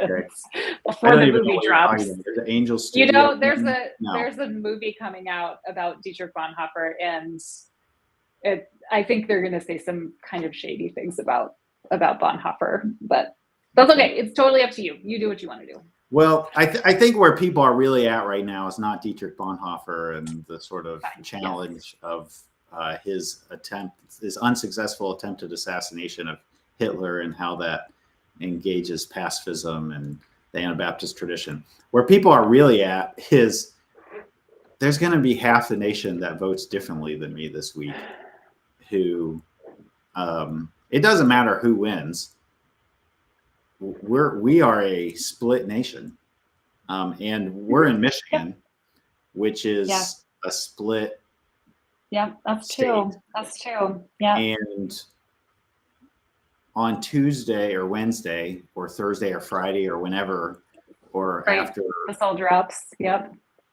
before the movie drops. There's an Angel Studios. There's a movie coming out about Dietrich Bonhoeffer, and I think they're going to say some kind of shady things about Bonhoeffer, but that's okay. It's totally up to you. You do what you want to do. Well, I think where people are really at right now is not Dietrich Bonhoeffer and the sort of challenge of his unsuccessful attempted assassination of Hitler and how that engages pacifism and the Anabaptist tradition. Where people are really at is there's going to be half the nation that votes differently than me this week, who it doesn't matter who wins. We are a split nation, and we're in Michigan, which is a split. Yeah, that's true. That's true. Yeah. And on Tuesday or Wednesday or Thursday or Friday or whenever, or after this all drops,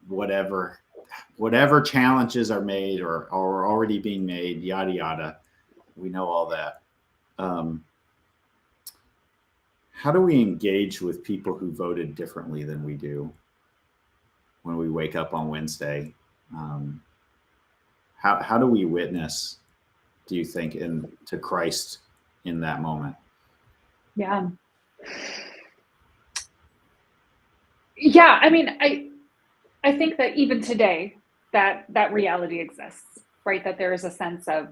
whatever challenges are made or are already being made, yada yada, we know all that. How do we engage with people who voted differently than we do when we wake up on Wednesday? How do we witness, do you think, to Christ in that moment? Yeah. Yeah, I mean, I think that even today that reality exists, right? That there is a sense of,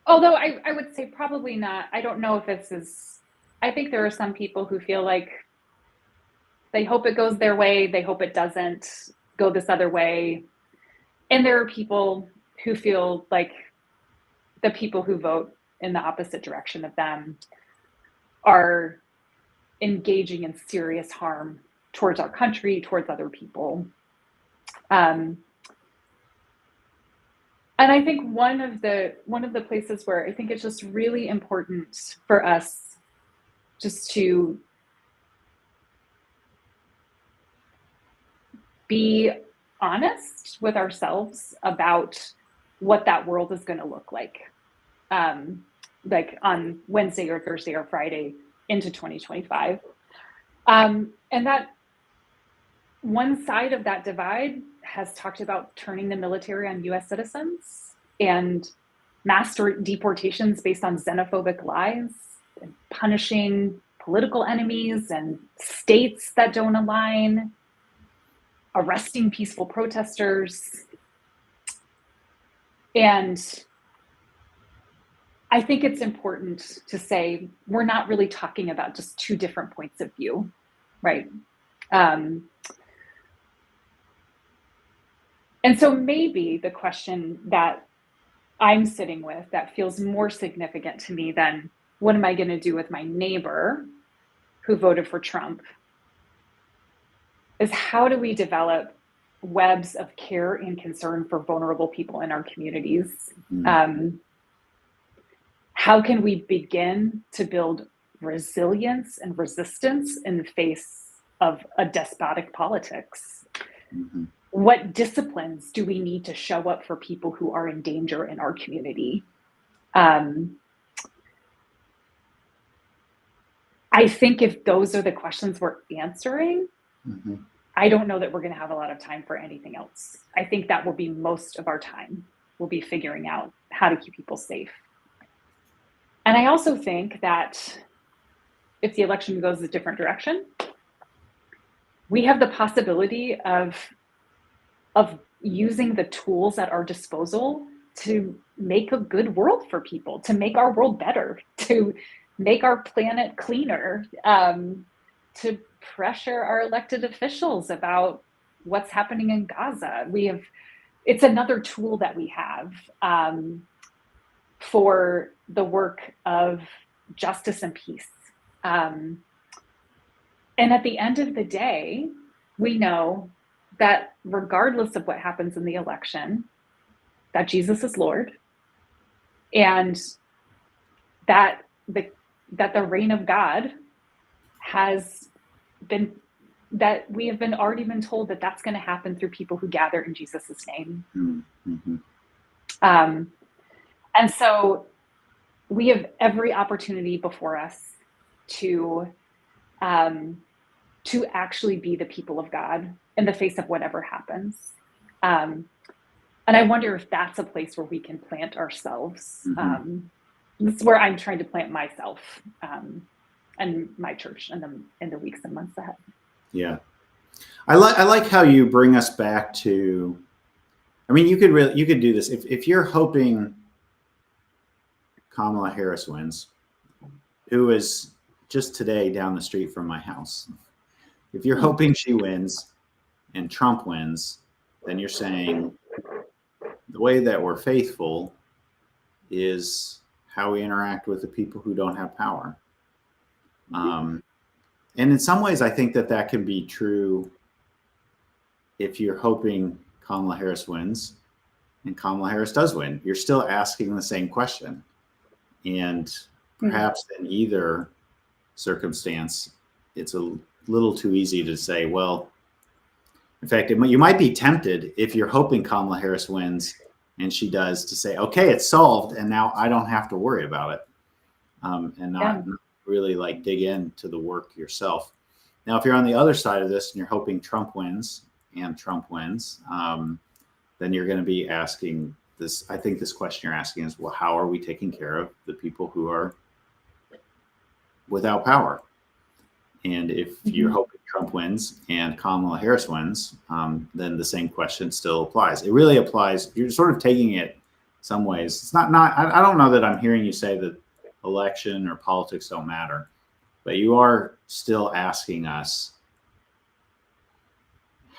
although I would say probably not, I don't know if this is, I think there are some people who feel like they hope it goes their way, they hope it doesn't go this other way. And there are people who feel like the people who vote in the opposite direction of them are engaging in serious harm towards our country, towards other people. And I think one of the places where I think it's just really important for us just to be honest with ourselves about what that world is going to look like on Wednesday or Thursday or Friday into 2025. And that one side of that divide has talked about turning the military on US citizens and mass deportations based on xenophobic lies and punishing political enemies and states that don't align, arresting peaceful protesters. And I think it's important to say we're not really talking about just two different points of view, right? And so maybe the question that I'm sitting with that feels more significant to me than what am I going to do with my neighbor who voted for Trump is how do we develop webs of care and concern for vulnerable people in our communities? How can we begin to build resilience and resistance in the face of a despotic politics? What disciplines do we need to show up for people who are in danger in our community? I think if those are the questions we're answering, I don't know that we're going to have a lot of time for anything else. I think that will be most of our time. We'll be figuring out how to keep people safe. And I also think that if the election goes a different direction, we have the possibility of using the tools at our disposal to make a good world for people, to make our world better, to make our planet cleaner, to pressure our elected officials about what's happening in Gaza. It's another tool that we have for the work of justice and peace. And at the end of the day, we know that regardless of what happens in the election, that Jesus is Lord, and that the reign of God has been, that we have already been told that that's going to happen through people who gather in Jesus's name. And so we have every opportunity before us to actually be the people of God in the face of whatever happens. And I wonder if that's a place where we can plant ourselves. This is where I'm trying to plant myself and my church in the weeks and months ahead. Yeah. I like how you bring us back to, I mean, you could do this. If you're hoping Kamala Harris wins, who is just today down the street from my house. If you're hoping she wins and Trump wins, then you're saying the way that we're faithful is how we interact with the people who don't have power. And in some ways, I think that can be true if you're hoping Kamala Harris wins and Kamala Harris does win. You're still asking the same question. And perhaps in either circumstance, it's a little too easy to say, well, in fact, you might be tempted if you're hoping Kamala Harris wins and she does to say, okay, it's solved. And now I don't have to worry about it. And not really like dig into the work yourself. Now, if you're on the other side of this and you're hoping Trump wins and Trump wins, then you're going to be asking this. I think this question you're asking is, well, how are we taking care of the people who are without power? And if you're hoping Trump wins and Kamala Harris wins, then the same question still applies. It really applies. You're sort of taking it some ways. It's not, I don't know that I'm hearing you say that election or politics don't matter, but you are still asking us,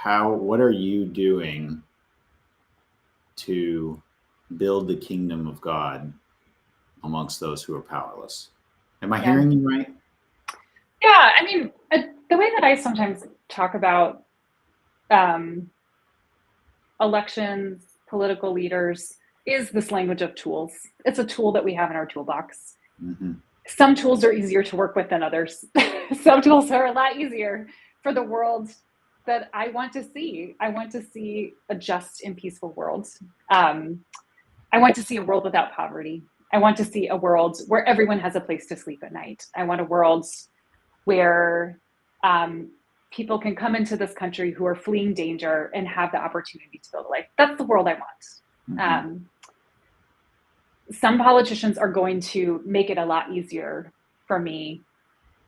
what are you doing to build the kingdom of God amongst those who are powerless? Am I hearing you right? Yeah, I mean, the way that I sometimes talk about elections, political leaders, is this language of tools. It's a tool that we have in our toolbox. Some tools are easier to work with than others. Some tools are a lot easier for the world that I want to see. I want to see a just and peaceful world. I want to see a world without poverty. I want to see a world where everyone has a place to sleep at night. I want a world where people can come into this country who are fleeing danger and have the opportunity to build a life. That's the world I want. Some politicians are going to make it a lot easier for me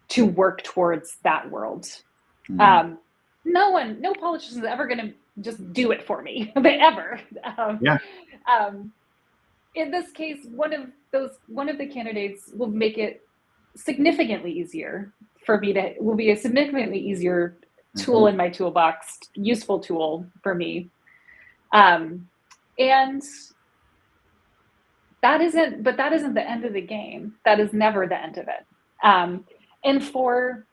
to work towards that world. No politician is ever going to just do it for me, ever. In this case, one of the candidates will make it significantly easier for me will be a significantly easier tool in my toolbox, useful tool for me. And that isn't the end of the game. That is never the end of it. And for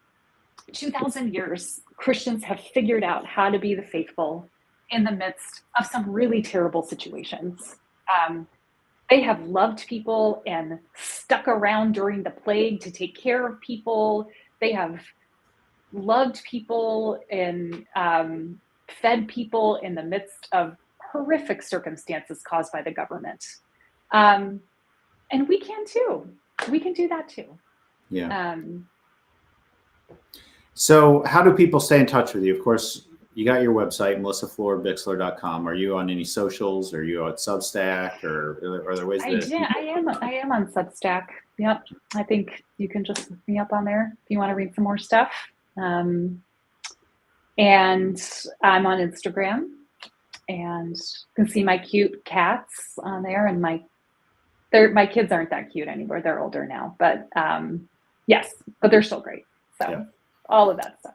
2,000 years, Christians have figured out how to be the faithful in the midst of some really terrible situations. They have loved people and stuck around during the plague to take care of people. They have loved people and fed people in the midst of horrific circumstances caused by the government. And we can too. We can do that too. Yeah. So how do people stay in touch with you? Of course, you got your website, melissaflorer-bixler.com. Are you on any socials? Are you on Substack? Or are there ways that... I am on Substack. Yep. I think you can just look me up on there if you want to read some more stuff. And I'm on Instagram, and you can see my cute cats on there. And my kids aren't that cute anymore. They're older now, but yes, but they're still great. So yeah. All of that stuff.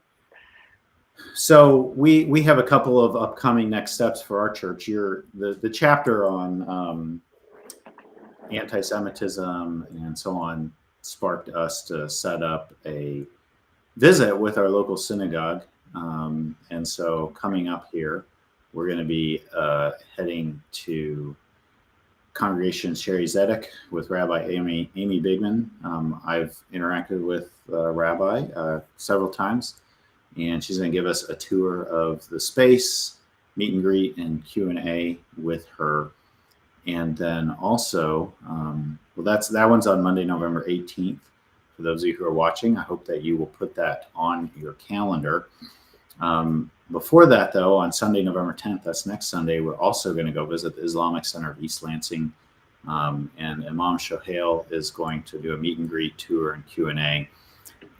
So we have a couple of upcoming next steps for our church. The chapter on anti-Semitism and so on sparked us to set up a visit with our local synagogue. And so coming up here, we're going to be heading to Congregation Sherry Zedek with Rabbi Amy Bigman. I've interacted with Rabbi several times, and she's going to give us a tour of the space, meet and greet, and Q&A with her. And then also, that one's on Monday, November 18th. For those of you who are watching, I hope that you will put that on your calendar. Before that, though, on Sunday, November 10th, that's next Sunday, we're also going to go visit the Islamic Center of East Lansing. And Imam Shohail is going to do a meet and greet tour and Q&A.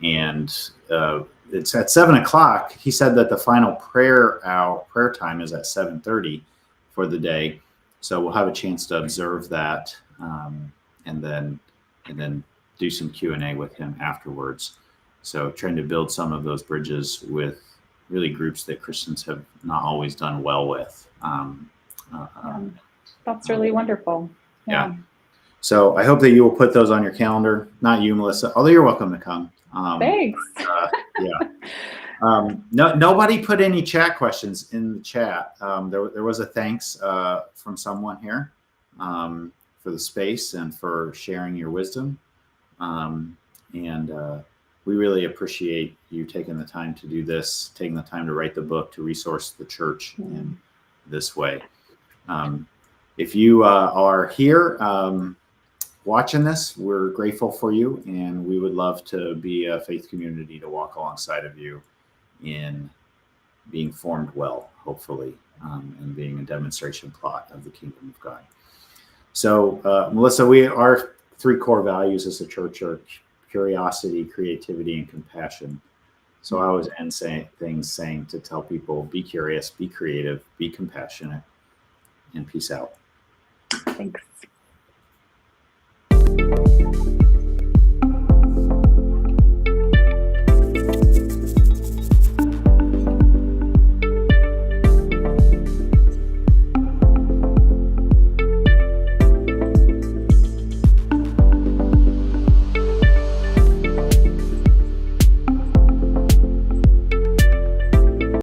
And it's at 7 o'clock. He said that the final prayer time is at 7:30 for the day. So we'll have a chance to observe that and then do some Q&A with him afterwards. So trying to build some of those bridges with really groups that Christians have not always done well with. That's really wonderful. Yeah. So I hope that you will put those on your calendar. Not you, Melissa, although you're welcome to come. Thanks. Nobody put any chat questions in the chat. There was a thanks from someone here for the space and for sharing your wisdom. We really appreciate you taking the time to do this, taking the time to write the book, to resource the church in this way. If you are here watching this, we're grateful for you, and we would love to be a faith community to walk alongside of you in being formed well, hopefully, and being a demonstration plot of the kingdom of God. So, Melissa, our 3 core values as a church are curiosity, creativity, and compassion. So I always end saying to tell people, be curious, be creative, be compassionate, and peace out. Thanks.